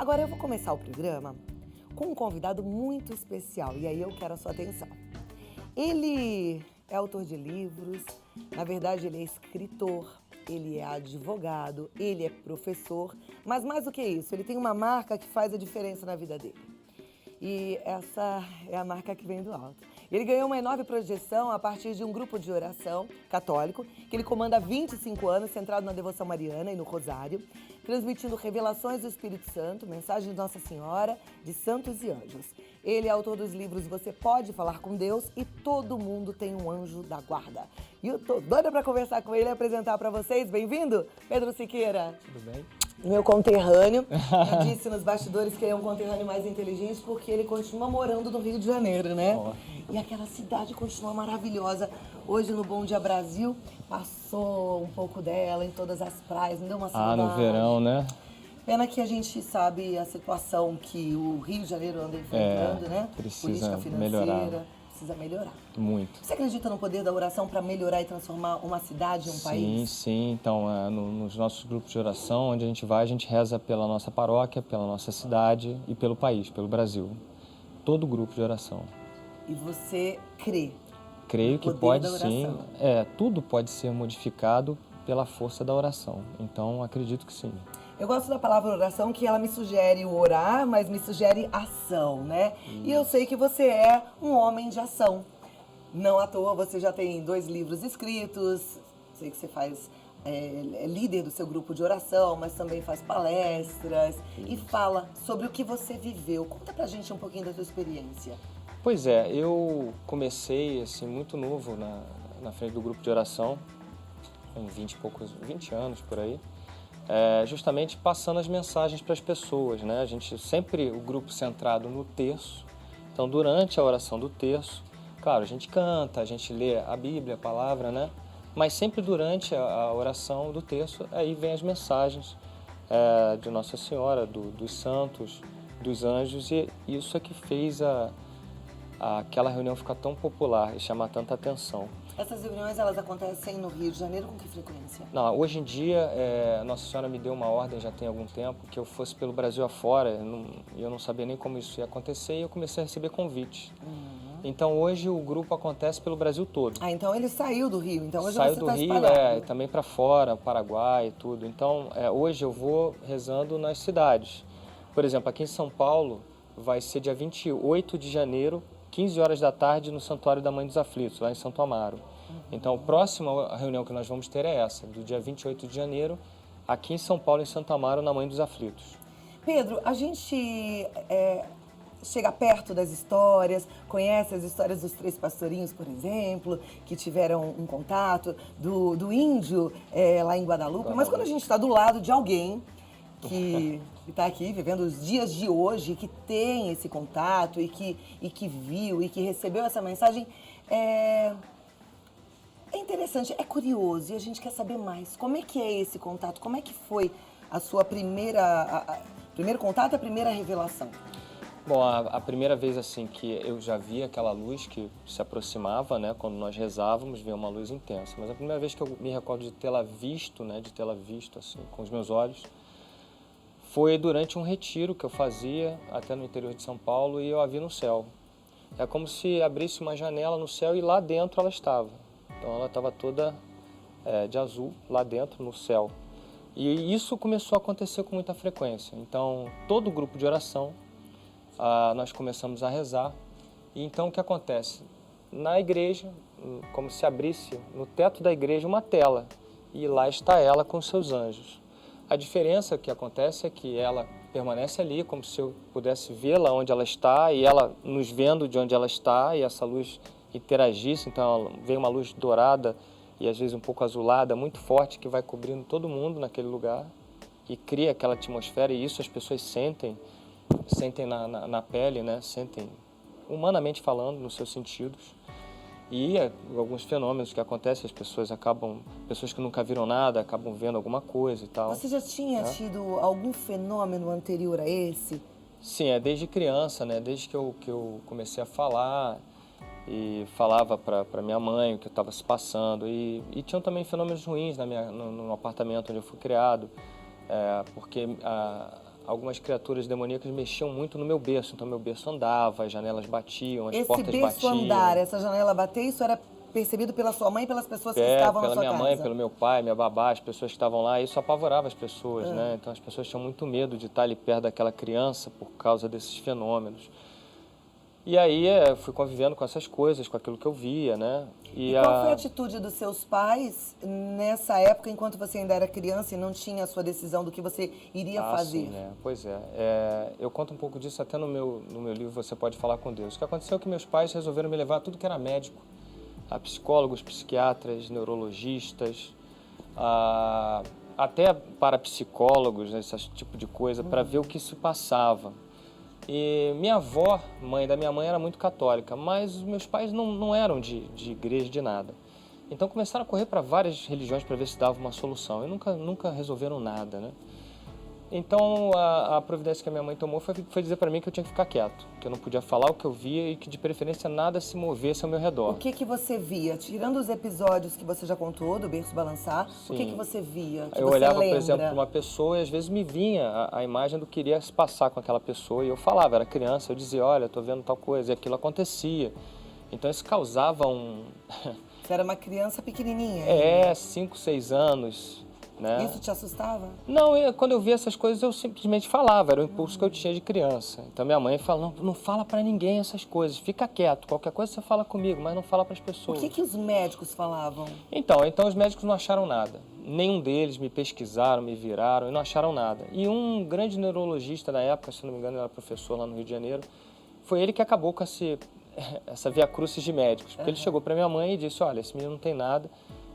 Agora eu vou começar o programa com um convidado muito especial e aí eu quero a sua atenção. Ele é autor de livros, na verdade ele é escritor, ele é advogado, ele é professor, mas mais do que isso, ele tem uma marca que faz a diferença na vida dele. E essa é a marca que vem do alto. Ele ganhou uma enorme projeção a partir de um grupo de oração católico que ele comanda há 25 anos, centrado na devoção mariana e no rosário, transmitindo revelações do Espírito Santo, mensagens de Nossa Senhora, de santos e anjos. Ele é autor dos livros Você Pode Falar com Deus e Todo Mundo Tem um Anjo da Guarda. E eu tô doida para conversar com ele e apresentar para vocês. Bem-vindo, Pedro Siqueira. Tudo bem? Meu conterrâneo, eu disse nos bastidores que ele é um conterrâneo mais inteligente porque ele continua morando no Rio de Janeiro, né? Oh. E aquela cidade continua maravilhosa. Hoje no Bom Dia Brasil, passou um pouco dela em todas as praias, me deu uma saudade. No verão, né? Pena que a gente sabe a situação que o Rio de Janeiro anda enfrentando, né? Precisa Política financeira. melhorar. Precisa melhorar. Muito. Você acredita no poder da oração para melhorar e transformar uma cidade, um país? Sim. Então, nos nossos grupos de oração, onde a gente vai, a gente reza pela nossa paróquia, pela nossa cidade e pelo país, pelo Brasil. Todo grupo de oração. E você crê? Creio que poder pode da oração. sim. Tudo pode ser modificado pela força da oração. Então, acredito que sim. Eu gosto da palavra oração, que ela me sugere o orar, mas me sugere ação, né? E eu sei que você é um homem de ação. Não à toa, você já tem 2 livros escritos, sei que você é líder do seu grupo de oração, mas também faz palestras e fala sobre o que você viveu. Conta pra gente um pouquinho da sua experiência. Pois é, eu comecei assim muito novo na frente do grupo de oração, com 20 anos por aí. Justamente passando as mensagens para as pessoas, né? A gente sempre, o grupo centrado no terço, então durante a oração do terço, claro, a gente canta, a gente lê a Bíblia, a palavra, né? Mas sempre durante a oração do terço, aí vem as mensagens de Nossa Senhora, dos santos, dos anjos, e isso é que fez aquela reunião ficar tão popular e chamar tanta atenção. Essas reuniões, elas acontecem no Rio de Janeiro com que frequência? Não, hoje em dia, Nossa Senhora me deu uma ordem, já tem algum tempo, que eu fosse pelo Brasil afora, e eu não sabia nem como isso ia acontecer, e eu comecei a receber convites. Então, hoje o grupo acontece pelo Brasil todo. Ah, então ele saiu do Rio, então hoje Saiu você do está Rio, espalhado. também para fora, Paraguai e tudo. Então, hoje eu vou rezando nas cidades. Por exemplo, aqui em São Paulo, vai ser dia 28 de janeiro, 15 horas da tarde, no Santuário da Mãe dos Aflitos, lá em Santo Amaro. Então, a próxima reunião que nós vamos ter é essa, do dia 28 de janeiro, aqui em São Paulo, em Santo Amaro, na Mãe dos Aflitos. Pedro, a gente chega perto das histórias, conhece as histórias dos 3 pastorinhos, por exemplo, que tiveram um contato, do índio lá em Guadalupe, mas quando a gente está do lado de alguém que está aqui vivendo os dias de hoje, que tem esse contato e que viu e que recebeu essa mensagem, é interessante, é curioso e a gente quer saber mais. Como é que é esse contato? Como é que foi a sua primeiro contato, a primeira revelação? Bom, a primeira vez assim que eu já vi aquela luz que se aproximava, né, quando nós rezávamos, veio uma luz intensa. Mas a primeira vez que eu me recordo de tê-la visto, né, de tê-la visto assim com os meus olhos, foi durante um retiro que eu fazia até no interior de São Paulo e eu a vi no céu. É como se abrisse uma janela no céu e lá dentro ela estava. Então ela estava toda de azul lá dentro no céu. E isso começou a acontecer com muita frequência. Então todo o grupo de oração nós começamos a rezar. E então o que acontece? Na igreja, como se abrisse no teto da igreja uma tela. E lá está ela com seus anjos. A diferença que acontece é que ela permanece ali, como se eu pudesse vê-la onde ela está, e ela nos vendo de onde ela está, e essa luz interagisse. Então vem uma luz dourada e às vezes um pouco azulada, muito forte, que vai cobrindo todo mundo naquele lugar e cria aquela atmosfera, e isso as pessoas sentem na pele, né? Sentem, humanamente falando, nos seus sentidos. E alguns fenômenos que acontecem, pessoas que nunca viram nada, acabam vendo alguma coisa e tal. Você já tinha tido algum fenômeno anterior a esse? Sim, desde criança, né? Desde que eu comecei a falar e falava para minha mãe o que estava se passando. E tinham também fenômenos ruins no apartamento onde eu fui criado, porque algumas criaturas demoníacas mexiam muito no meu berço. Então, meu berço andava, as janelas batiam, as portas Esse berço batiam. andar, essa janela bater, isso era percebido pela sua mãe e pelas pessoas que estavam na Pela sua minha casa? mãe, pelo meu pai, minha babá, as pessoas que estavam lá. Isso apavorava as pessoas, né? Então, as pessoas tinham muito medo de estar ali perto daquela criança por causa desses fenômenos. E aí, fui convivendo com essas coisas, com aquilo que eu via, né? E qual foi a atitude dos seus pais nessa época, enquanto você ainda era criança e não tinha a sua decisão do que você iria fazer? Sim, né? Pois é. Eu conto um pouco disso até no meu livro Você Pode Falar com Deus. O que aconteceu é que meus pais resolveram me levar a tudo que era médico. A psicólogos, psiquiatras, neurologistas, até parapsicólogos, esse tipo de coisa, para ver o que se passava. E minha avó, mãe da minha mãe, era muito católica, mas os meus pais não eram de igreja, de nada. Então começaram a correr para várias religiões para ver se dava uma solução. E nunca resolveram nada, né? Então a providência que a minha mãe tomou foi dizer para mim que eu tinha que ficar quieto, que eu não podia falar o que eu via e que de preferência nada se movesse ao meu redor. O que você via? Tirando os episódios que você já contou, do berço balançar, Sim. o que você via? Que Eu você olhava, lembra? por exemplo, para uma pessoa e às vezes me vinha a imagem do que iria se passar com aquela pessoa. E eu falava, era criança, eu dizia, olha, estou vendo tal coisa, e aquilo acontecia. Então isso causava Você era uma criança pequenininha? 5, 6 anos, né? Isso te assustava? Não, quando eu via essas coisas eu simplesmente falava, era o impulso que eu tinha de criança. Então minha mãe fala, não fala para ninguém essas coisas, fica quieto, qualquer coisa você fala comigo, mas não fala para as pessoas. O que os médicos falavam? Então os médicos não acharam nada. Nenhum deles me pesquisaram, me viraram e não acharam nada. E um grande neurologista na época, se não me engano, ele era professor lá no Rio de Janeiro, foi ele que acabou com essa via crucis de médicos. Porque ele chegou para minha mãe e disse, olha, esse menino não tem nada,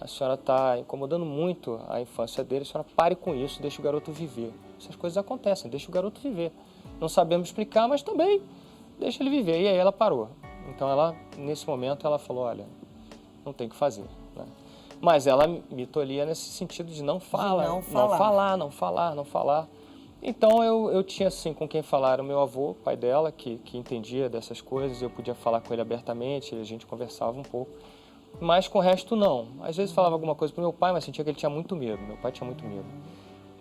a senhora está incomodando muito a infância dele, a senhora pare com isso, deixe o garoto viver. Essas coisas acontecem, deixe o garoto viver. Não sabemos explicar, mas também deixa ele viver. E aí ela parou. Então nesse momento ela falou, olha, não tem o que fazer, né? Mas ela me tolhia nesse sentido de não falar. Então eu tinha assim com quem falar, era o meu avô, pai dela, que entendia dessas coisas, eu podia falar com ele abertamente, a gente conversava um pouco. Mas com o resto não. Às vezes falava alguma coisa pro meu pai, mas sentia que ele tinha muito medo. Meu pai tinha muito medo.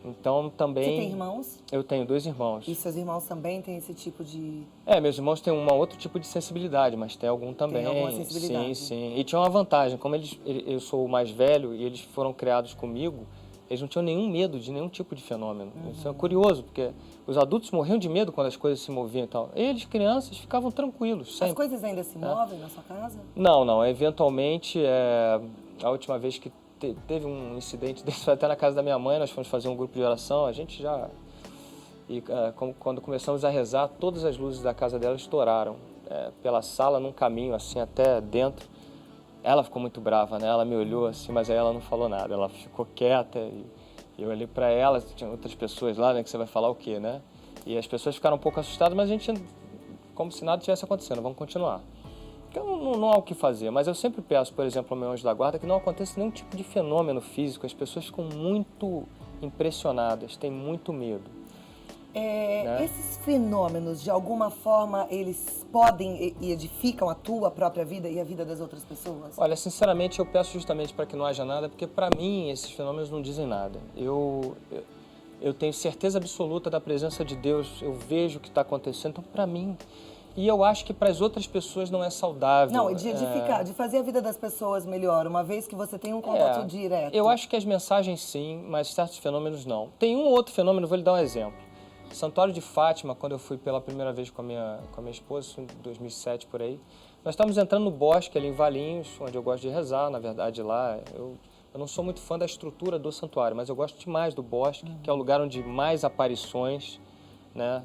Então também... Você tem irmãos? Eu tenho 2 irmãos. E seus irmãos também têm esse tipo de... Meus irmãos têm outro tipo de sensibilidade, mas tem algum também. Tem alguma sensibilidade? Sim. E tinha uma vantagem, como eu sou o mais velho e eles foram criados comigo, eles não tinham nenhum medo de nenhum tipo de fenômeno. Isso é curioso, porque os adultos morriam de medo quando as coisas se moviam e tal. Eles, crianças, ficavam tranquilos, sempre. As coisas ainda se movem na sua casa? Não. Eventualmente, a última vez que teve um incidente desse, foi até na casa da minha mãe, nós fomos fazer um grupo de oração, a gente já... E quando começamos a rezar, todas as luzes da casa dela estouraram. Pela sala, num caminho, assim, até dentro. Ela ficou muito brava, né? Ela me olhou assim, mas aí ela não falou nada. Ela ficou quieta e eu olhei para ela, tinha outras pessoas lá, né? Que você vai falar o quê, né? E as pessoas ficaram um pouco assustadas, mas a gente, como se nada tivesse acontecendo, vamos continuar. Porque não há o que fazer, mas eu sempre peço, por exemplo, ao meu anjo da guarda, que não aconteça nenhum tipo de fenômeno físico. As pessoas ficam muito impressionadas, têm muito medo. Né? Esses fenômenos, de alguma forma, eles podem e edificam a tua própria vida e a vida das outras pessoas? Olha, sinceramente, eu peço justamente para que não haja nada, porque para mim esses fenômenos não dizem nada. Eu tenho certeza absoluta da presença de Deus, eu vejo o que está acontecendo, então para mim... E eu acho que para as outras pessoas não é saudável. Não, de edificar, de fazer a vida das pessoas melhor, uma vez que você tem um contato direto. Eu acho que as mensagens sim, mas certos fenômenos não. Tem um outro fenômeno, vou lhe dar um exemplo. Santuário de Fátima, quando eu fui pela primeira vez com a minha esposa, em 2007 por aí, nós estávamos entrando no bosque ali em Valinhos, onde eu gosto de rezar, na verdade lá. Eu não sou muito fã da estrutura do santuário, mas eu gosto demais do bosque, que é o lugar onde mais aparições, né?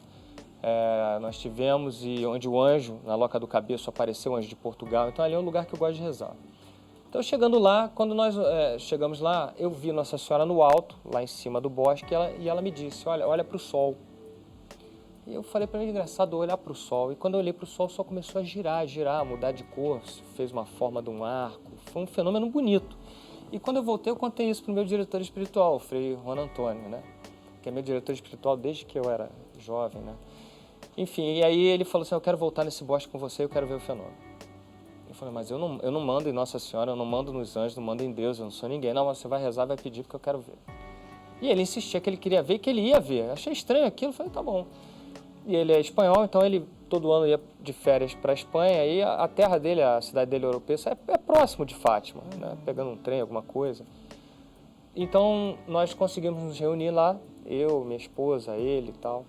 Nós tivemos e onde o anjo, na Loca do Cabeço, apareceu, o anjo de Portugal. Então ali é um lugar que eu gosto de rezar. Então chegando lá, quando nós chegamos lá, eu vi Nossa Senhora no alto, lá em cima do bosque, e ela me disse, olha para o sol. E eu falei para ele, engraçado, olhar para o sol. E quando eu olhei para o sol começou a girar, mudar de cor, fez uma forma de um arco. Foi um fenômeno bonito. E quando eu voltei, eu contei isso para o meu diretor espiritual, o Frei Juan Antônio, né? Que é meu diretor espiritual desde que eu era jovem, né? Enfim, e aí ele falou assim, eu quero voltar nesse bosque com você, eu quero ver o fenômeno. Eu falei, mas eu não mando em Nossa Senhora, eu não mando nos anjos, não mando em Deus, eu não sou ninguém. Não, mas você vai rezar, vai pedir porque eu quero ver. E ele insistia que ele queria ver, que ele ia ver. Eu achei estranho aquilo, falei, tá bom. E ele é espanhol, então ele todo ano ia de férias para a Espanha, e a terra dele, a cidade dele, Ouro-Preto, é próximo de Fátima, né? Pegando um trem, alguma coisa. Então, nós conseguimos nos reunir lá, eu, minha esposa, ele e tal.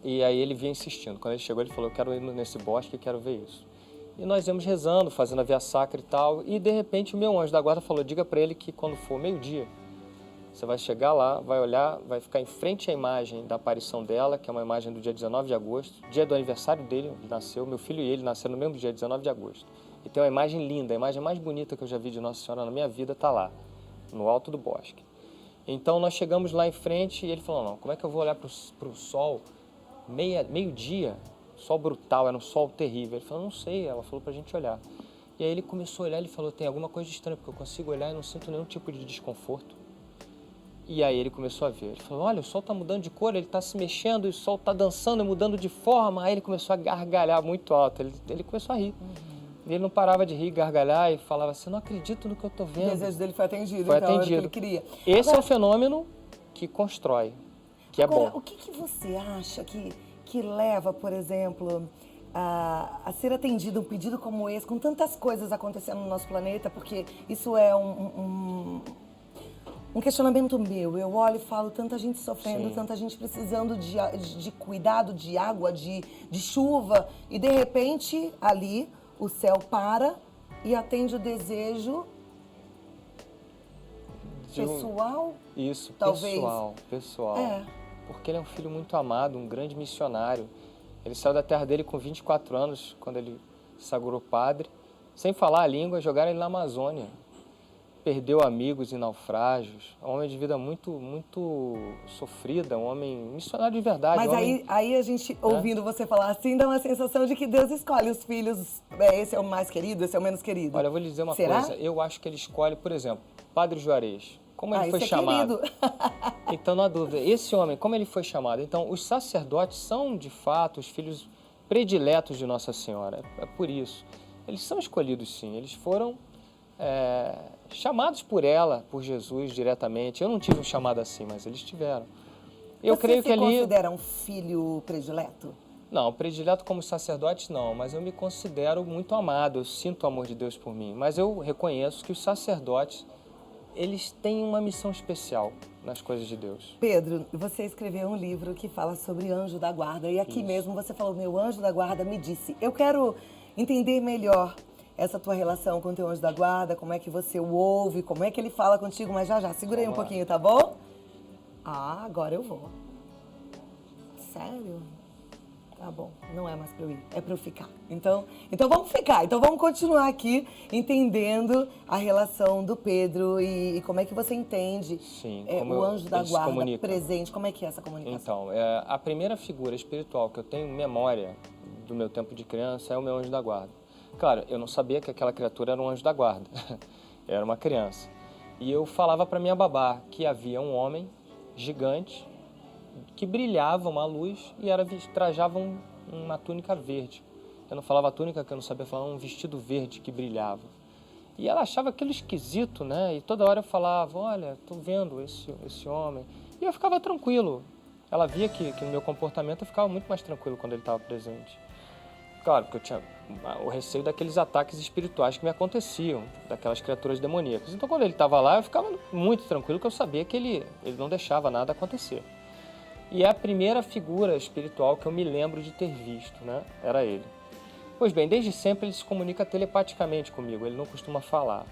E aí ele vinha insistindo. Quando ele chegou, ele falou, eu quero ir nesse bosque, quero ver isso. E nós íamos rezando, fazendo a via sacra e tal, e de repente o meu anjo da guarda falou, diga para ele que quando for meio-dia, você vai chegar lá, vai olhar, vai ficar em frente à imagem da aparição dela, que é uma imagem do dia 19 de agosto, dia do aniversário dele, ele nasceu, meu filho e ele nasceram no mesmo dia, 19 de agosto. E tem uma imagem linda, a imagem mais bonita que eu já vi de Nossa Senhora na minha vida está lá, no alto do bosque. Então nós chegamos lá em frente e ele falou, não, como é que eu vou olhar para o sol meio-dia? Sol brutal, era um sol terrível. Ele falou, não sei, ela falou pra gente olhar. E aí ele começou a olhar, ele falou, tem alguma coisa de estranho, porque eu consigo olhar e não sinto nenhum tipo de desconforto. E aí ele começou a ver, ele falou, olha, o sol tá mudando de cor, ele tá se mexendo, o sol tá dançando e mudando de forma. Aí ele começou a gargalhar muito alto, ele começou a rir. E ele não parava de rir, gargalhar e falava assim, não acredito no que eu tô vendo. O desejo dele foi atendido, foi então atendido. era o que ele queria. Esse Agora, é um fenômeno que constrói, que é bom. O que você acha que leva, por exemplo, a ser atendido um pedido como esse, com tantas coisas acontecendo no nosso planeta, porque isso é um questionamento meu. Eu olho e falo, tanta gente sofrendo, Sim. tanta gente precisando de cuidado, de água, de chuva, e de repente, ali, o céu para e atende o desejo pessoal? Isso, talvez. pessoal. É. Porque ele é um filho muito amado, um grande missionário. Ele saiu da terra dele com 24 anos, quando ele se sagrou padre, sem falar a língua, jogaram ele na Amazônia. Perdeu amigos em naufrágios, um homem de vida muito, muito sofrida, um homem missionário de verdade. Mas aí a gente, ouvindo você falar assim, dá uma sensação de que Deus escolhe os filhos, esse é o mais querido, esse é o menos querido. Olha, eu vou lhe dizer uma Será? coisa, eu acho que ele escolhe, por exemplo, Padre Juarez. Como ele foi esse chamado? É Então, não há dúvida. Esse homem, como ele foi chamado? Então, os sacerdotes são, de fato, os filhos prediletos de Nossa Senhora. É por isso. Eles são escolhidos, sim. Eles foram chamados por ela, por Jesus, diretamente. Eu não tive um chamado assim, mas eles tiveram. Eu creio que ali... Você se considera um filho predileto? Não, predileto como sacerdote não, mas eu me considero muito amado. Eu sinto o amor de Deus por mim. Mas eu reconheço que os sacerdotes, eles têm uma missão especial nas coisas de Deus. Pedro, você escreveu um livro que fala sobre anjo da guarda. E aqui mesmo você falou, meu anjo da guarda me disse. Eu quero entender melhor essa tua relação com o teu anjo da guarda, como é que você o ouve, como é que ele fala contigo, mas já, segura aí um pouquinho, tá bom? Ah, agora eu vou. Sério? Tá bom, não é mais pra eu ir, é pra eu ficar. Então vamos ficar, então vamos continuar aqui entendendo a relação do Pedro e como é que você entende o anjo da guarda presente, como é que é essa comunicação? Então, a primeira figura espiritual que eu tenho memória do meu tempo de criança é o meu anjo da guarda. Claro, eu não sabia que aquela criatura era um anjo da guarda, era uma criança. E eu falava para minha babá que havia um homem gigante que brilhava uma luz e trajava uma túnica verde. Eu não falava túnica, que eu não sabia falar, um vestido verde que brilhava. E ela achava aquilo esquisito, né? E toda hora eu falava, olha, tô vendo esse homem. E eu ficava tranquilo. Ela via que no meu comportamento eu ficava muito mais tranquilo quando ele estava presente. Claro, porque eu tinha o receio daqueles ataques espirituais que me aconteciam, daquelas criaturas demoníacas. Então, quando ele estava lá, eu ficava muito tranquilo, porque eu sabia que ele não deixava nada acontecer. E é a primeira figura espiritual que eu me lembro de ter visto, né? Era ele. Pois bem, desde sempre ele se comunica telepaticamente comigo, ele não costuma falar.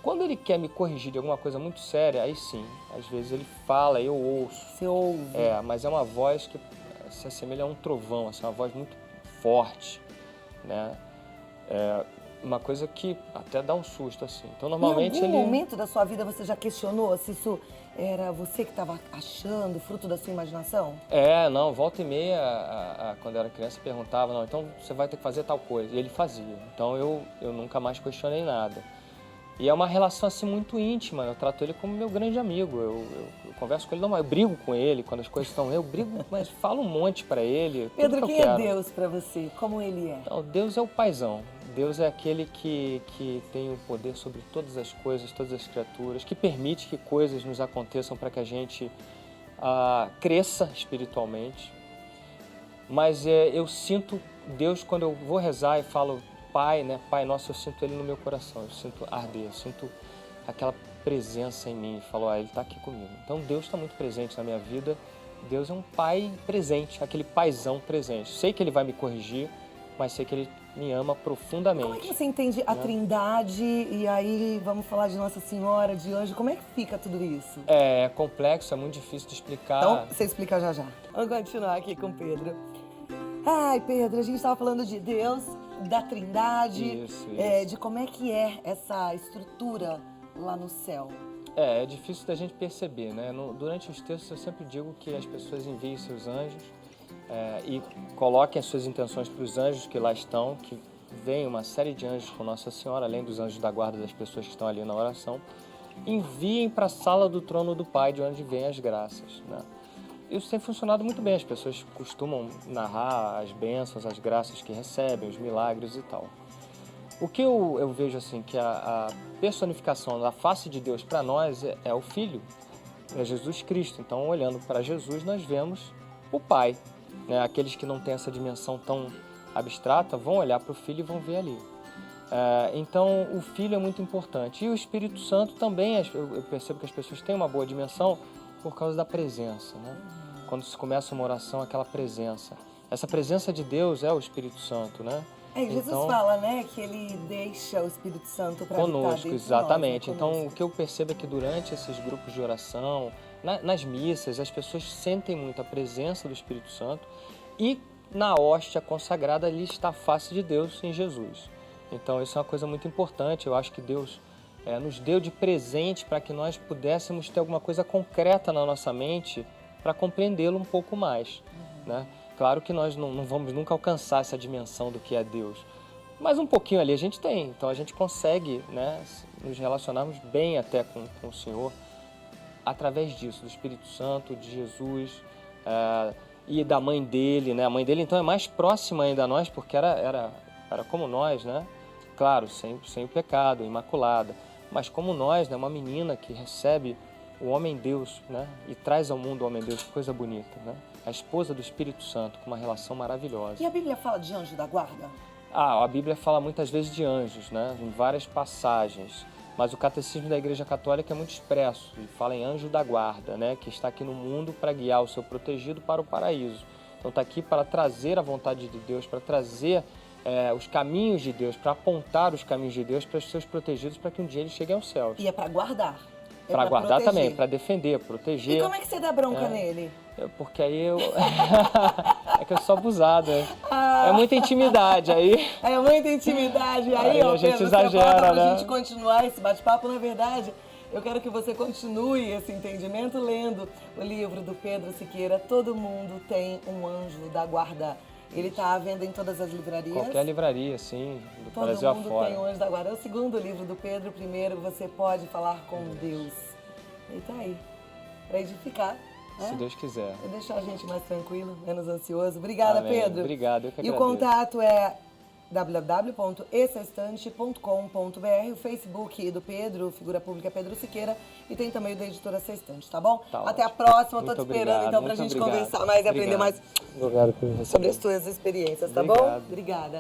Quando ele quer me corrigir de alguma coisa muito séria, aí sim, às vezes ele fala, eu ouço. Você ouve. Mas é uma voz que se assemelha a um trovão, assim, uma voz muito forte, né? É uma coisa que até dá um susto, assim. Então, normalmente em algum momento da sua vida você já questionou se isso era você que estava achando, fruto da sua imaginação? Não, volta e meia, quando eu era criança, perguntava, não, então você vai ter que fazer tal coisa. E ele fazia. Então, eu nunca mais questionei nada. E é uma relação, assim, muito íntima. Eu trato ele como meu grande amigo. Eu converso com ele, eu brigo com ele quando as coisas estão... Eu brigo, mas falo um monte pra ele. Pedro, que quem é Deus pra você? Como ele é? Então, Deus é o paizão. Deus é aquele que tem o poder sobre todas as coisas, todas as criaturas, que permite que coisas nos aconteçam para que a gente cresça espiritualmente. Mas eu sinto Deus quando eu vou rezar e falo Pai, né? Pai Nosso, eu sinto Ele no meu coração, eu sinto arder, eu sinto aquela presença em mim. Falo, Ele está aqui comigo. Então Deus está muito presente na minha vida. Deus é um pai presente, aquele paizão presente. Sei que Ele vai me corrigir, mas sei que Ele me ama profundamente. Como é que você entende a Trindade e aí vamos falar de Nossa Senhora, de anjo? Como é que fica tudo isso? É complexo, é muito difícil de explicar. Então, você explica já já. Vamos continuar aqui com o Pedro. Ai, Pedro, a gente estava falando de Deus, da Trindade, Isso. de como é que é essa estrutura lá no céu. É difícil da gente perceber, né? Durante os textos eu sempre digo que as pessoas enviem seus anjos e coloquem as suas intenções para os anjos que lá estão, que vem uma série de anjos com Nossa Senhora, além dos anjos da guarda das pessoas que estão ali na oração, enviem para a sala do trono do Pai, de onde vêm as graças, né? Isso tem funcionado muito bem, as pessoas costumam narrar as bênçãos, as graças que recebem, os milagres e tal. O que eu vejo assim, que a personificação da face de Deus para nós é o Filho, é Jesus Cristo. Então, olhando para Jesus, nós vemos o Pai, né? Aqueles que não têm essa dimensão tão abstrata vão olhar para o Filho e vão ver ali. Então, o Filho é muito importante. E o Espírito Santo também, eu percebo que as pessoas têm uma boa dimensão por causa da presença, né? Quando se começa uma oração, aquela presença. Essa presença de Deus é o Espírito Santo, né? Jesus fala, né, que Ele deixa o Espírito Santo para habitar conosco, dentro exatamente. de nós, né? Então, o que eu percebo é que durante esses grupos de oração, nas missas, as pessoas sentem muito a presença do Espírito Santo e na hóstia consagrada ali está a face de Deus em Jesus. Então, isso é uma coisa muito importante. Eu acho que Deus nos deu de presente para que nós pudéssemos ter alguma coisa concreta na nossa mente para compreendê-lo um pouco mais, né? Claro que nós não vamos nunca alcançar essa dimensão do que é Deus, mas um pouquinho ali a gente tem. Então a gente consegue, né, nos relacionarmos bem até com o Senhor através disso, do Espírito Santo, de Jesus e da mãe dele, né? A mãe dele então é mais próxima ainda a nós porque era como nós, né? Claro, sem o pecado, imaculada, mas como nós, né? Uma menina que recebe o homem-deus, né? E traz ao mundo o homem-deus, coisa bonita, né? A esposa do Espírito Santo, com uma relação maravilhosa. E a Bíblia fala de anjo da guarda? A Bíblia fala muitas vezes de anjos, né? Em várias passagens. Mas o catecismo da Igreja Católica é muito expresso. Ele fala em anjo da guarda, né? Que está aqui no mundo para guiar o seu protegido para o paraíso. Então está aqui para trazer a vontade de Deus, para trazer os caminhos de Deus, para apontar os caminhos de Deus para os seus protegidos, para que um dia eles cheguem aos céus. E é para guardar? Para guardar também, para defender, proteger. E como é que você dá bronca nele? Porque aí eu... é que eu sou abusada. É muita intimidade aí. É muita intimidade. Aí a gente Pedro, exagera, pra né? gente continuar esse bate-papo, na verdade, eu quero que você continue esse entendimento lendo o livro do Pedro Siqueira, Todo Mundo Tem um Anjo da Guarda. Ele está à venda em todas as livrarias. Qualquer livraria, sim, do Brasil Todo mundo afora. tem um anjo da guarda. É o segundo livro do Pedro. Primeiro, você pode falar com Deus. E tá aí, para edificar, né? Se Deus quiser. E deixar a gente mais tranquilo, menos ansioso. Obrigada, Amém. Pedro. Obrigado, eu que E o agradeço. contato é www.essestante.com.br, o Facebook do Pedro, figura pública Pedro Siqueira, e tem também o da editora Sextante, tá bom? Tá Até ótimo. a próxima, Muito tô te esperando obrigado, então pra muito gente obrigado. conversar mais e aprender Obrigado. mais Obrigado por receber. sobre as tuas experiências, tá bom? Obrigado. Obrigada.